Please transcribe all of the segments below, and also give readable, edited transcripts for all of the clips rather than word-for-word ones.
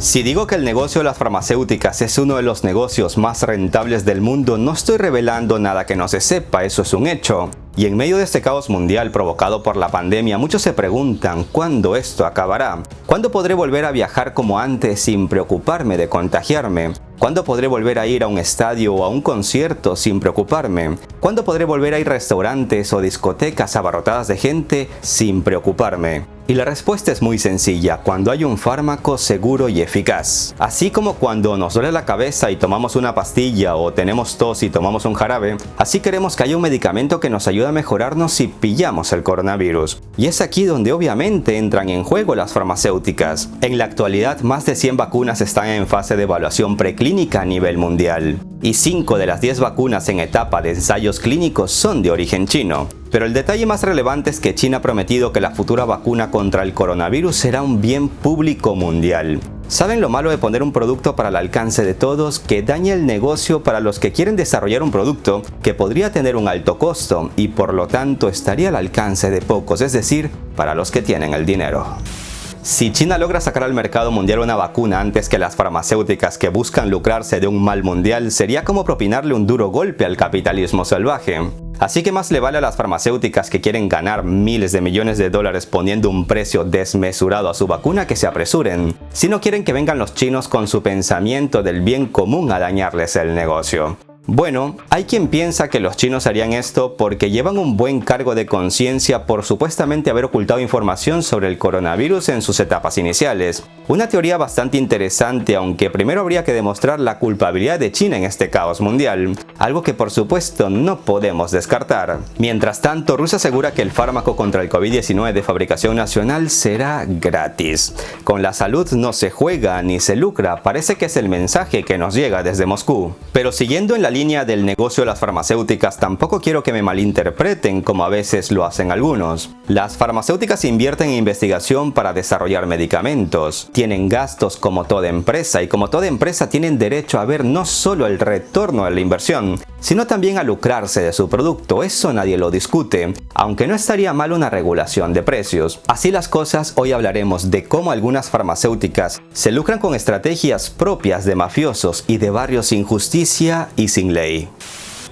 Si digo que el negocio de las farmacéuticas es uno de los negocios más rentables del mundo, no estoy revelando nada que no se sepa, eso es un hecho. Y en medio de este caos mundial provocado por la pandemia, muchos se preguntan ¿cuándo esto acabará? ¿Cuándo podré volver a viajar como antes sin preocuparme de contagiarme? ¿Cuándo podré volver a ir a un estadio o a un concierto sin preocuparme? ¿Cuándo podré volver a ir a restaurantes o discotecas abarrotadas de gente sin preocuparme? Y la respuesta es muy sencilla, cuando hay un fármaco seguro y eficaz. Así como cuando nos duele la cabeza y tomamos una pastilla o tenemos tos y tomamos un jarabe, así queremos que haya un medicamento que nos ayude a mejorarnos si pillamos el coronavirus. Y es aquí donde obviamente entran en juego las farmacéuticas. En la actualidad, más de 100 vacunas están en fase de evaluación preclínica a nivel mundial. Y 5 de las 10 vacunas en etapa de ensayos clínicos son de origen chino. Pero el detalle más relevante es que China ha prometido que la futura vacuna contra el coronavirus será un bien público mundial. ¿Saben lo malo de poner un producto para el alcance de todos que daña el negocio para los que quieren desarrollar un producto que podría tener un alto costo y por lo tanto estaría al alcance de pocos, es decir, para los que tienen el dinero? Si China logra sacar al mercado mundial una vacuna antes que las farmacéuticas que buscan lucrarse de un mal mundial, sería como propinarle un duro golpe al capitalismo salvaje. Así que más le vale a las farmacéuticas que quieren ganar miles de millones de dólares poniendo un precio desmesurado a su vacuna que se apresuren, si no quieren que vengan los chinos con su pensamiento del bien común a dañarles el negocio. Bueno, hay quien piensa que los chinos harían esto porque llevan un buen cargo de conciencia por supuestamente haber ocultado información sobre el coronavirus en sus etapas iniciales. Una teoría bastante interesante, aunque primero habría que demostrar la culpabilidad de China en este caos mundial, algo que por supuesto no podemos descartar. Mientras tanto, Rusia asegura que el fármaco contra el COVID-19 de fabricación nacional será gratis. Con la salud no se juega ni se lucra, parece que es el mensaje que nos llega desde Moscú. Pero siguiendo en la línea del negocio de las farmacéuticas, tampoco quiero que me malinterpreten como a veces lo hacen algunos. Las farmacéuticas invierten en investigación para desarrollar medicamentos. Tienen gastos como toda empresa y como toda empresa tienen derecho a ver no solo el retorno de la inversión, sino también a lucrarse de su producto. Eso nadie lo discute, aunque no estaría mal una regulación de precios. Así las cosas, hoy hablaremos de cómo algunas farmacéuticas se lucran con estrategias propias de mafiosos y de barrios sin justicia y sin ley.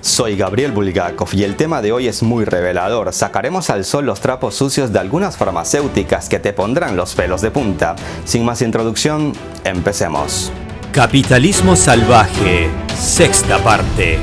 Soy Gabriel Bulgakov y el tema de hoy es muy revelador. Sacaremos al sol los trapos sucios de algunas farmacéuticas que te pondrán los pelos de punta. Sin más introducción, empecemos. Capitalismo salvaje, sexta parte.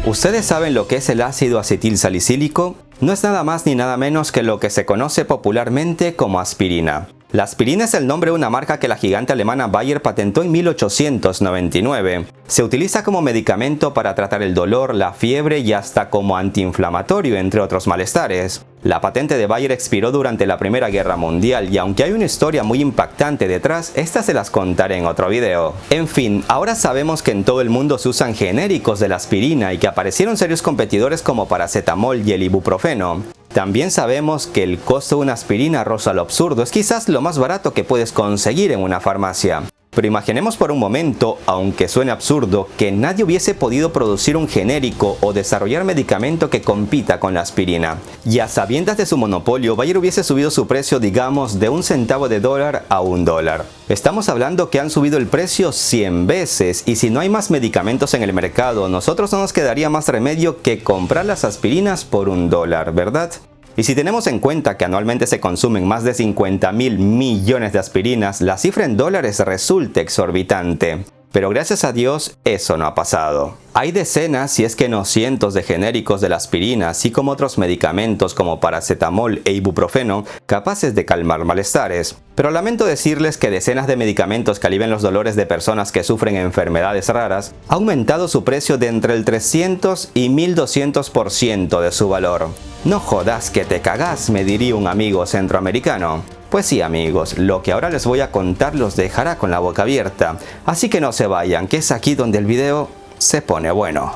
¿Ustedes saben lo que es el ácido acetilsalicílico? No es nada más ni nada menos que lo que se conoce popularmente como aspirina. La aspirina es el nombre de una marca que la gigante alemana Bayer patentó en 1899. Se utiliza como medicamento para tratar el dolor, la fiebre y hasta como antiinflamatorio, entre otros malestares. La patente de Bayer expiró durante la Primera Guerra Mundial y aunque hay una historia muy impactante detrás, estas se las contaré en otro video. En fin, ahora sabemos que en todo el mundo se usan genéricos de la aspirina y que aparecieron serios competidores como paracetamol y el ibuprofeno. También sabemos que el costo de una aspirina roza lo absurdo, es quizás lo más barato que puedes conseguir en una farmacia. Pero imaginemos por un momento, aunque suene absurdo, que nadie hubiese podido producir un genérico o desarrollar medicamento que compita con la aspirina. Y a sabiendas de su monopolio, Bayer hubiese subido su precio, digamos, de $1 centavo a $1. Estamos hablando que han subido el precio 100 veces y si no hay más medicamentos en el mercado, nosotros no nos quedaría más remedio que comprar las aspirinas por $1, ¿verdad? Y si tenemos en cuenta que anualmente se consumen más de 50.000 millones de aspirinas, la cifra en dólares resulta exorbitante. Pero gracias a Dios, eso no ha pasado. Hay decenas, si es que no cientos de genéricos de la aspirina, así como otros medicamentos como paracetamol e ibuprofeno, capaces de calmar malestares. Pero lamento decirles que decenas de medicamentos que alivian los dolores de personas que sufren enfermedades raras, ha aumentado su precio de entre el 300 y 1200% de su valor. No jodas que te cagás, me diría un amigo centroamericano. Pues sí amigos, lo que ahora les voy a contar los dejará con la boca abierta, así que no se vayan, que es aquí donde el video se pone bueno.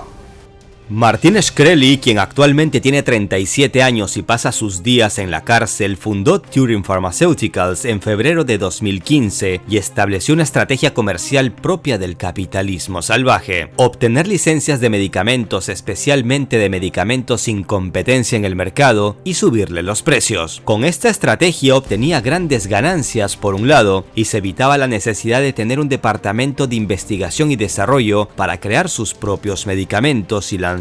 Martin Shkreli, quien actualmente tiene 37 años y pasa sus días en la cárcel, fundó Turing Pharmaceuticals en febrero de 2015 y estableció una estrategia comercial propia del capitalismo salvaje: obtener licencias de medicamentos, especialmente de medicamentos sin competencia en el mercado, y subirle los precios. Con esta estrategia obtenía grandes ganancias por un lado y se evitaba la necesidad de tener un departamento de investigación y desarrollo para crear sus propios medicamentos y lanzarlos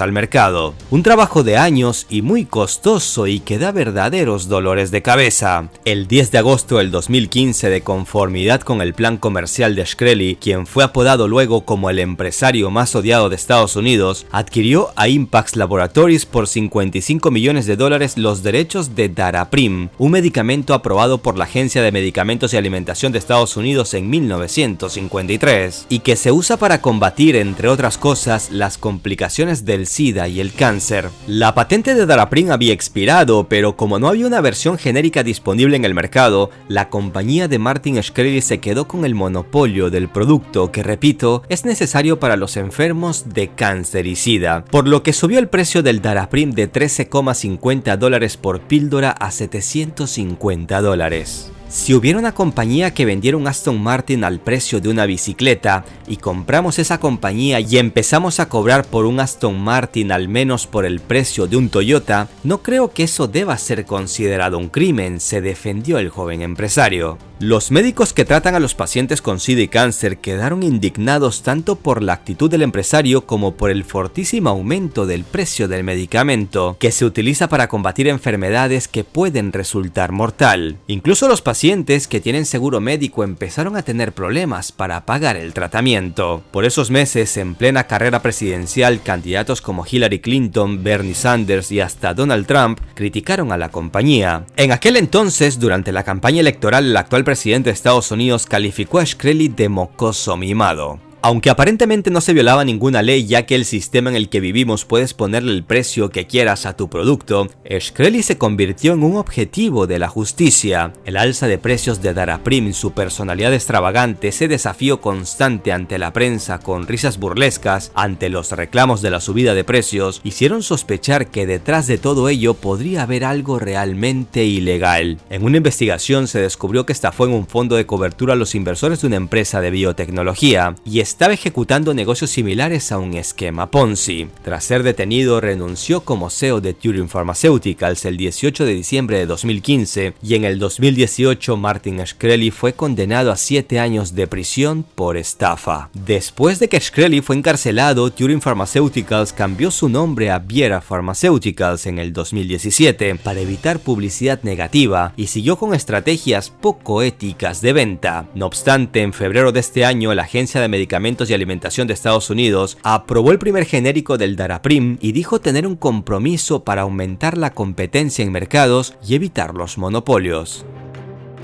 al mercado. Un trabajo de años y muy costoso y que da verdaderos dolores de cabeza. El 10 de agosto del 2015, de conformidad con el plan comercial de Shkreli, quien fue apodado luego como el empresario más odiado de Estados Unidos, adquirió a Impax Laboratories por $55 millones los derechos de Daraprim, un medicamento aprobado por la Agencia de Medicamentos y Alimentación de Estados Unidos en 1953 y que se usa para combatir, entre otras cosas, las complicaciones del SIDA y el cáncer. La patente de Daraprim había expirado, pero como no había una versión genérica disponible en el mercado, la compañía de Martin Shkreli se quedó con el monopolio del producto que, repito, es necesario para los enfermos de cáncer y SIDA, por lo que subió el precio del Daraprim de $13,50 por píldora a $750. Si hubiera una compañía que vendiera un Aston Martin al precio de una bicicleta y compramos esa compañía y empezamos a cobrar por un Aston Martin al menos por el precio de un Toyota, no creo que eso deba ser considerado un crimen, se defendió el joven empresario. Los médicos que tratan a los pacientes con SIDA y cáncer quedaron indignados tanto por la actitud del empresario como por el fortísimo aumento del precio del medicamento, que se utiliza para combatir enfermedades que pueden resultar mortal. Incluso los pacientes que tienen seguro médico empezaron a tener problemas para pagar el tratamiento. Por esos meses, en plena carrera presidencial, candidatos como Hillary Clinton, Bernie Sanders y hasta Donald Trump criticaron a la compañía. En aquel entonces, durante la campaña electoral, el actual presidente de Estados Unidos calificó a Shkreli de mocoso mimado. Aunque aparentemente no se violaba ninguna ley, ya que el sistema en el que vivimos puedes ponerle el precio que quieras a tu producto, Shkreli se convirtió en un objetivo de la justicia. El alza de precios de Daraprim, su personalidad extravagante, ese desafío constante ante la prensa con risas burlescas ante los reclamos de la subida de precios, hicieron sospechar que detrás de todo ello podría haber algo realmente ilegal. En una investigación se descubrió que estafó en un fondo de cobertura a los inversores de una empresa de biotecnología y estaba ejecutando negocios similares a un esquema Ponzi. Tras ser detenido, renunció como CEO de Turing Pharmaceuticals el 18 de diciembre de 2015 y en el 2018 Martin Shkreli fue condenado a 7 años de prisión por estafa. Después de que Shkreli fue encarcelado, Turing Pharmaceuticals cambió su nombre a Viera Pharmaceuticals en el 2017 para evitar publicidad negativa y siguió con estrategias poco éticas de venta. No obstante, en febrero de este año, la Agencia de Medicamentos y Alimentación de Estados Unidos aprobó el primer genérico del Daraprim y dijo tener un compromiso para aumentar la competencia en mercados y evitar los monopolios.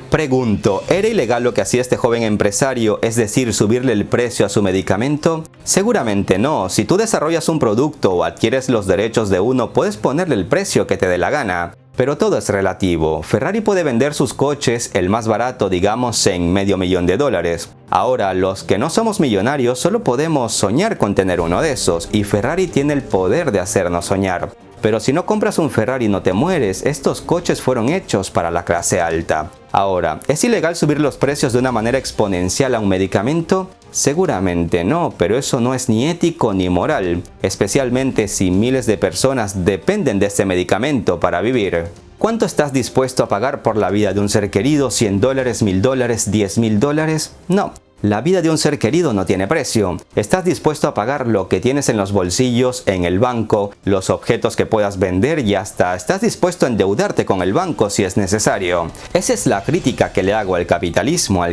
Pregunto, ¿era ilegal lo que hacía este joven empresario, es decir, subirle el precio a su medicamento? Seguramente no. Si tú desarrollas un producto o adquieres los derechos de uno, puedes ponerle el precio que te dé la gana. Pero todo es relativo. Ferrari puede vender sus coches, el más barato, digamos, en $500,000. Ahora, los que no somos millonarios solo podemos soñar con tener uno de esos, y Ferrari tiene el poder de hacernos soñar. Pero si no compras un Ferrari no te mueres, estos coches fueron hechos para la clase alta. Ahora, ¿es ilegal subir los precios de una manera exponencial a un medicamento? Seguramente no, pero eso no es ni ético ni moral, especialmente si miles de personas dependen de este medicamento para vivir. ¿Cuánto estás dispuesto a pagar por la vida de un ser querido? ¿$100, $1,000, $10,000? No. La vida de un ser querido no tiene precio. Estás dispuesto a pagar lo que tienes en los bolsillos, en el banco, los objetos que puedas vender y hasta estás dispuesto a endeudarte con el banco si es necesario. Esa es la crítica que le hago al capitalismo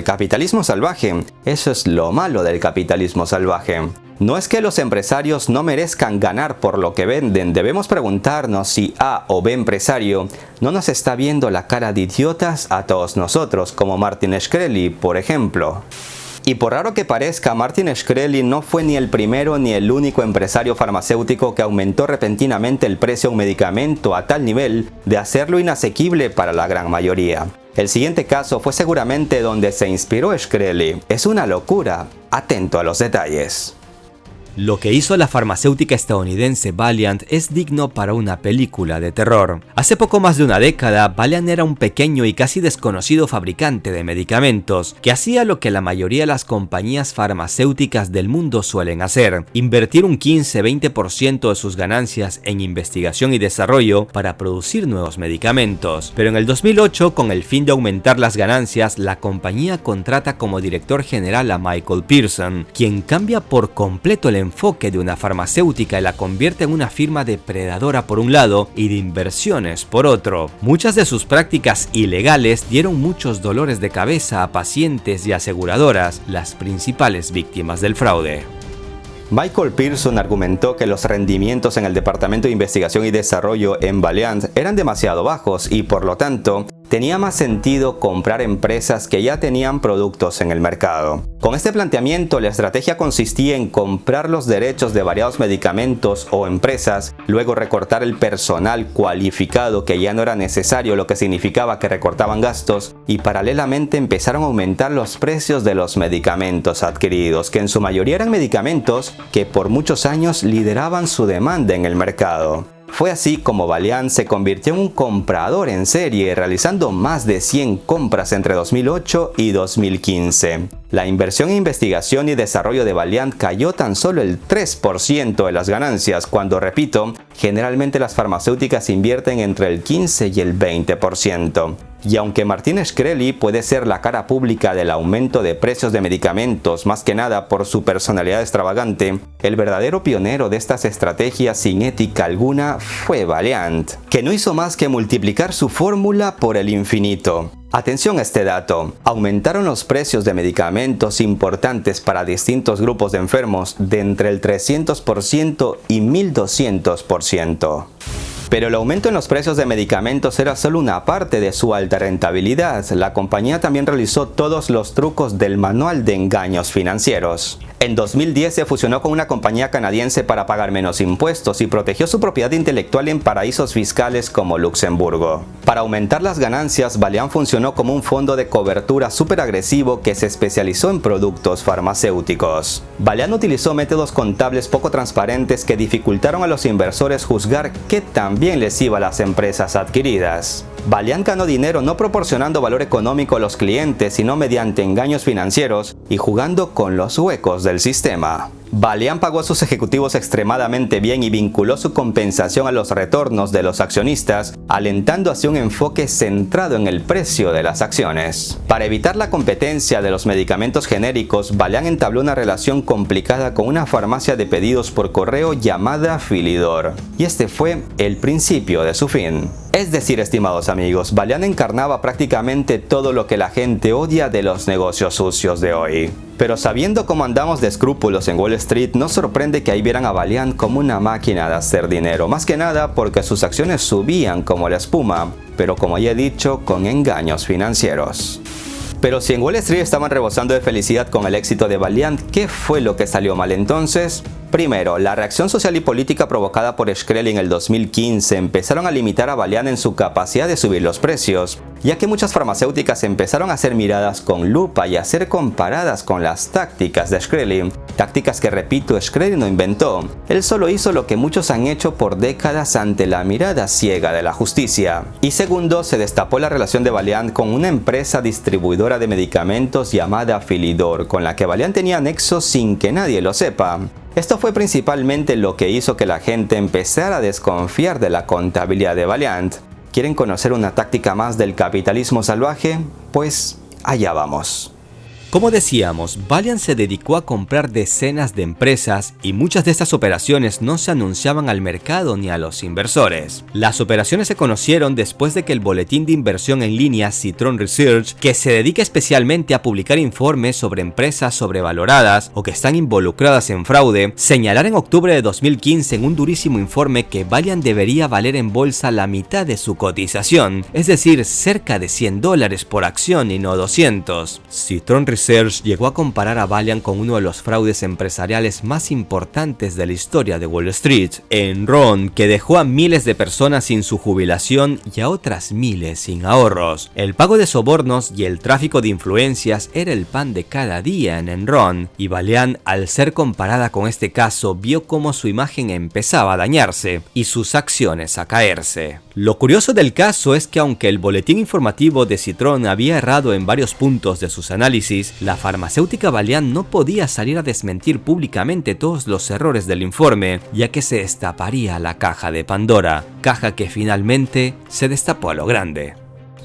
salvaje. Eso es lo malo del capitalismo salvaje. No es que los empresarios no merezcan ganar por lo que venden, debemos preguntarnos si A o B empresario no nos está viendo la cara de idiotas a todos nosotros, como Martin Shkreli, por ejemplo. Y por raro que parezca, Martin Shkreli no fue ni el primero ni el único empresario farmacéutico que aumentó repentinamente el precio de un medicamento a tal nivel de hacerlo inasequible para la gran mayoría. El siguiente caso fue seguramente donde se inspiró Shkreli. Es una locura. Atento a los detalles. Lo que hizo la farmacéutica estadounidense Valeant es digno para una película de terror. Hace poco más de una década, Valeant era un pequeño y casi desconocido fabricante de medicamentos que hacía lo que la mayoría de las compañías farmacéuticas del mundo suelen hacer: invertir un 15-20% de sus ganancias en investigación y desarrollo para producir nuevos medicamentos. Pero en el 2008, con el fin de aumentar las ganancias, la compañía contrata como director general a Michael Pearson, quien cambia por completo el enfoque de una farmacéutica y la convierte en una firma depredadora por un lado y de inversiones por otro. Muchas de sus prácticas ilegales dieron muchos dolores de cabeza a pacientes y aseguradoras, las principales víctimas del fraude. Michael Pearson argumentó que los rendimientos en el Departamento de Investigación y Desarrollo en Valeant eran demasiado bajos y, por lo tanto, tenía más sentido comprar empresas que ya tenían productos en el mercado. Con este planteamiento, la estrategia consistía en comprar los derechos de variados medicamentos o empresas, luego recortar el personal cualificado que ya no era necesario, lo que significaba que recortaban gastos, y paralelamente empezaron a aumentar los precios de los medicamentos adquiridos, que en su mayoría eran medicamentos que por muchos años lideraban su demanda en el mercado. Fue así como Valeant se convirtió en un comprador en serie, realizando más de 100 compras entre 2008 y 2015. La inversión en investigación y desarrollo de Valeant cayó tan solo el 3% de las ganancias, cuando, repito, generalmente las farmacéuticas invierten entre el 15 y el 20%. Y aunque Martin Shkreli puede ser la cara pública del aumento de precios de medicamentos, más que nada por su personalidad extravagante, el verdadero pionero de estas estrategias sin ética alguna fue Valeant, que no hizo más que multiplicar su fórmula por el infinito. Atención a este dato: aumentaron los precios de medicamentos importantes para distintos grupos de enfermos de entre el 300% y 1200%. Pero el aumento en los precios de medicamentos era solo una parte de su alta rentabilidad. La compañía también realizó todos los trucos del manual de engaños financieros. En 2010 se fusionó con una compañía canadiense para pagar menos impuestos y protegió su propiedad intelectual en paraísos fiscales como Luxemburgo. Para aumentar las ganancias, Valeant funcionó como un fondo de cobertura súper agresivo que se especializó en productos farmacéuticos. Valeant utilizó métodos contables poco transparentes que dificultaron a los inversores juzgar qué tan bien les iba a las empresas adquiridas. Valeant ganó dinero no proporcionando valor económico a los clientes, sino mediante engaños financieros y jugando con los huecos del sistema. Valeant pagó a sus ejecutivos extremadamente bien y vinculó su compensación a los retornos de los accionistas, alentando así un enfoque centrado en el precio de las acciones. Para evitar la competencia de los medicamentos genéricos, Valeant entabló una relación complicada con una farmacia de pedidos por correo llamada Philidor, y este fue el principio de su fin. Es decir, estimados amigos, Valeant encarnaba prácticamente todo lo que la gente odia de los negocios sucios de hoy. Pero sabiendo cómo andamos de escrúpulos en Wall Street, no sorprende que ahí vieran a Valeant como una máquina de hacer dinero, más que nada porque sus acciones subían como la espuma, pero como ya he dicho, con engaños financieros. Pero si en Wall Street estaban rebosando de felicidad con el éxito de Valeant, ¿qué fue lo que salió mal entonces? Primero, la reacción social y política provocada por Shkreli en el 2015 empezaron a limitar a Valeant en su capacidad de subir los precios, ya que muchas farmacéuticas empezaron a ser miradas con lupa y a ser comparadas con las tácticas de Shkreli, tácticas que, repito, Shkreli no inventó. Él solo hizo lo que muchos han hecho por décadas ante la mirada ciega de la justicia. Y segundo, se destapó la relación de Valeant con una empresa distribuidora de medicamentos llamada Philidor, con la que Valeant tenía nexos sin que nadie lo sepa. Esto fue principalmente lo que hizo que la gente empezara a desconfiar de la contabilidad de Valeant. ¿Quieren conocer una táctica más del capitalismo salvaje? Pues allá vamos. Como decíamos, Valeant se dedicó a comprar decenas de empresas y muchas de estas operaciones no se anunciaban al mercado ni a los inversores. Las operaciones se conocieron después de que el boletín de inversión en línea Citron Research, que se dedica especialmente a publicar informes sobre empresas sobrevaloradas o que están involucradas en fraude, señalara en octubre de 2015 en un durísimo informe que Valeant debería valer en bolsa la mitad de su cotización, es decir, cerca de $100 por acción y no 200. Citron Research Research llegó a comparar a Valeant con uno de los fraudes empresariales más importantes de la historia de Wall Street, Enron, que dejó a miles de personas sin su jubilación y a otras miles sin ahorros. El pago de sobornos y el tráfico de influencias era el pan de cada día en Enron, y Valeant, al ser comparada con este caso, vio cómo su imagen empezaba a dañarse y sus acciones a caerse. Lo curioso del caso es que aunque el boletín informativo de Citron había errado en varios puntos de sus análisis, la farmacéutica Valeant no podía salir a desmentir públicamente todos los errores del informe, ya que se destaparía la caja de Pandora, caja que finalmente se destapó a lo grande.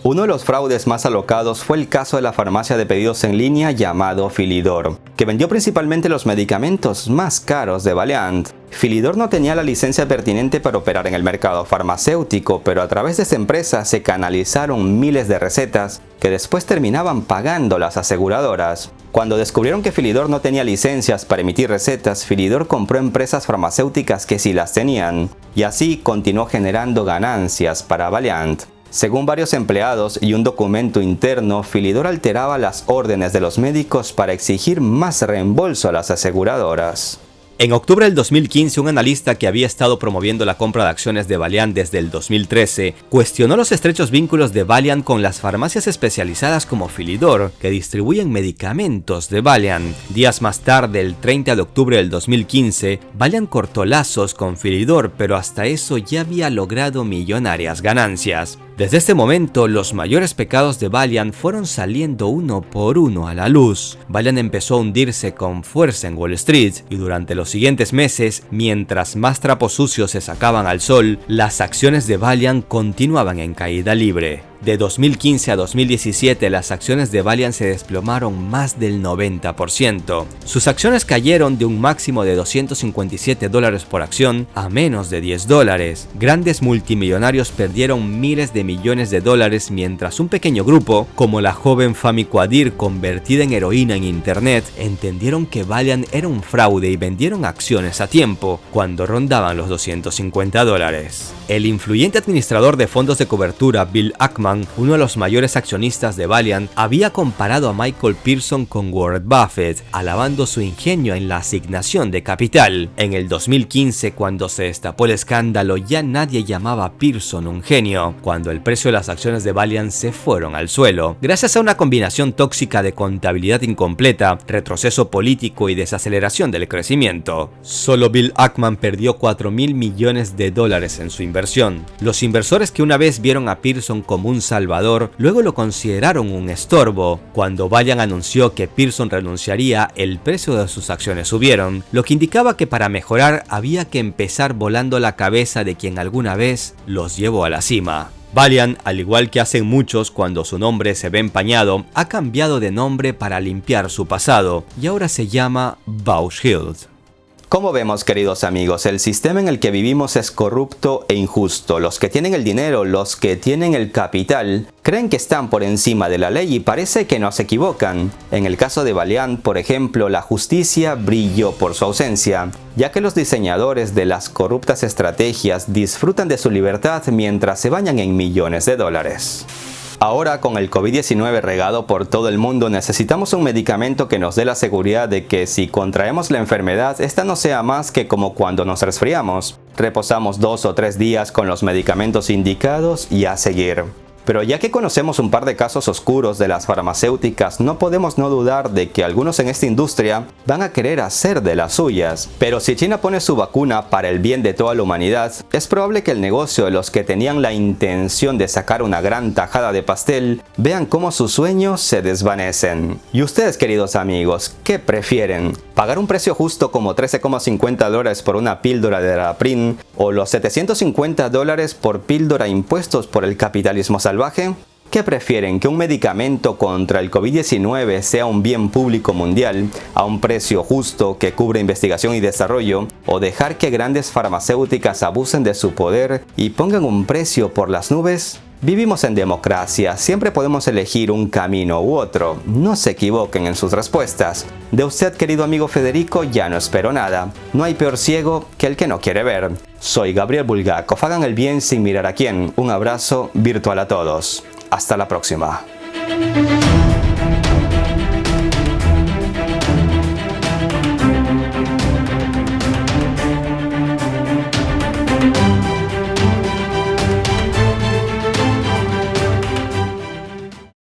Uno de los fraudes más alocados fue el caso de la farmacia de pedidos en línea llamado Philidor, que vendió principalmente los medicamentos más caros de Valeant. Philidor no tenía la licencia pertinente para operar en el mercado farmacéutico, pero a través de esta empresa se canalizaron miles de recetas que después terminaban pagando las aseguradoras. Cuando descubrieron que Philidor no tenía licencias para emitir recetas, Philidor compró empresas farmacéuticas que sí las tenían, y así continuó generando ganancias para Valeant. Según varios empleados y un documento interno, Philidor alteraba las órdenes de los médicos para exigir más reembolso a las aseguradoras. En octubre del 2015, un analista que había estado promoviendo la compra de acciones de Valeant desde el 2013 cuestionó los estrechos vínculos de Valeant con las farmacias especializadas como Philidor, que distribuyen medicamentos de Valeant. Días más tarde, el 30 de octubre del 2015, Valeant cortó lazos con Philidor, pero hasta eso ya había logrado millonarias ganancias. Desde este momento, los mayores pecados de Valeant fueron saliendo uno por uno a la luz. Valeant empezó a hundirse con fuerza en Wall Street, y durante los siguientes meses, mientras más trapos sucios se sacaban al sol, las acciones de Valeant continuaban en caída libre. De 2015 a 2017, las acciones de Valeant se desplomaron más del 90%. Sus acciones cayeron de un máximo de $257 por acción a menos de $10. Grandes multimillonarios perdieron miles de millones de dólares, mientras un pequeño grupo, como la joven Fahmi Qadir, convertida en heroína en internet, entendieron que Valeant era un fraude y vendieron acciones a tiempo, cuando rondaban los $250. El influyente administrador de fondos de cobertura Bill Ackman, uno de los mayores accionistas de Valeant, había comparado a Michael Pearson con Warren Buffett, alabando su ingenio en la asignación de capital. En el 2015, cuando se destapó el escándalo, ya nadie llamaba a Pearson un genio, cuando el precio de las acciones de Valeant se fueron al suelo, gracias a una combinación tóxica de contabilidad incompleta, retroceso político y desaceleración del crecimiento. Solo Bill Ackman perdió $4.000 millones en su inversión. Los inversores que una vez vieron a Pearson como un salvador, luego lo consideraron un estorbo. Cuando Valeant anunció que Pearson renunciaría, el precio de sus acciones subieron, lo que indicaba que para mejorar había que empezar volando la cabeza de quien alguna vez los llevó a la cima. Valeant, al igual que hacen muchos cuando su nombre se ve empañado, ha cambiado de nombre para limpiar su pasado y ahora se llama Bausch Health. Como vemos, queridos amigos, el sistema en el que vivimos es corrupto e injusto. Los que tienen el dinero, los que tienen el capital, creen que están por encima de la ley y parece que no se equivocan. En el caso de Valeant, por ejemplo, la justicia brilló por su ausencia, ya que los diseñadores de las corruptas estrategias disfrutan de su libertad mientras se bañan en millones de dólares. Ahora, con el COVID-19 regado por todo el mundo, necesitamos un medicamento que nos dé la seguridad de que si contraemos la enfermedad, esta no sea más que como cuando nos resfriamos. Reposamos 2 o 3 días con los medicamentos indicados y a seguir. Pero ya que conocemos un par de casos oscuros de las farmacéuticas, no podemos no dudar de que algunos en esta industria van a querer hacer de las suyas. Pero si China pone su vacuna para el bien de toda la humanidad, es probable que el negocio de los que tenían la intención de sacar una gran tajada de pastel, vean cómo sus sueños se desvanecen. Y ustedes, queridos amigos, ¿qué prefieren? ¿Pagar un precio justo como $13,50 por una píldora de Daraprim o los $750 por píldora impuestos por el capitalismo salvaje? ¿Qué prefieren? ¿Que un medicamento contra el COVID-19 sea un bien público mundial a un precio justo que cubre investigación y desarrollo, o dejar que grandes farmacéuticas abusen de su poder y pongan un precio por las nubes? Vivimos en democracia, siempre podemos elegir un camino u otro. No se equivoquen en sus respuestas. De usted, querido amigo Federico, ya no espero nada. No hay peor ciego que el que no quiere ver. Soy Gabriel Bulgakov. Hagan el bien sin mirar a quién. Un abrazo virtual a todos. Hasta la próxima.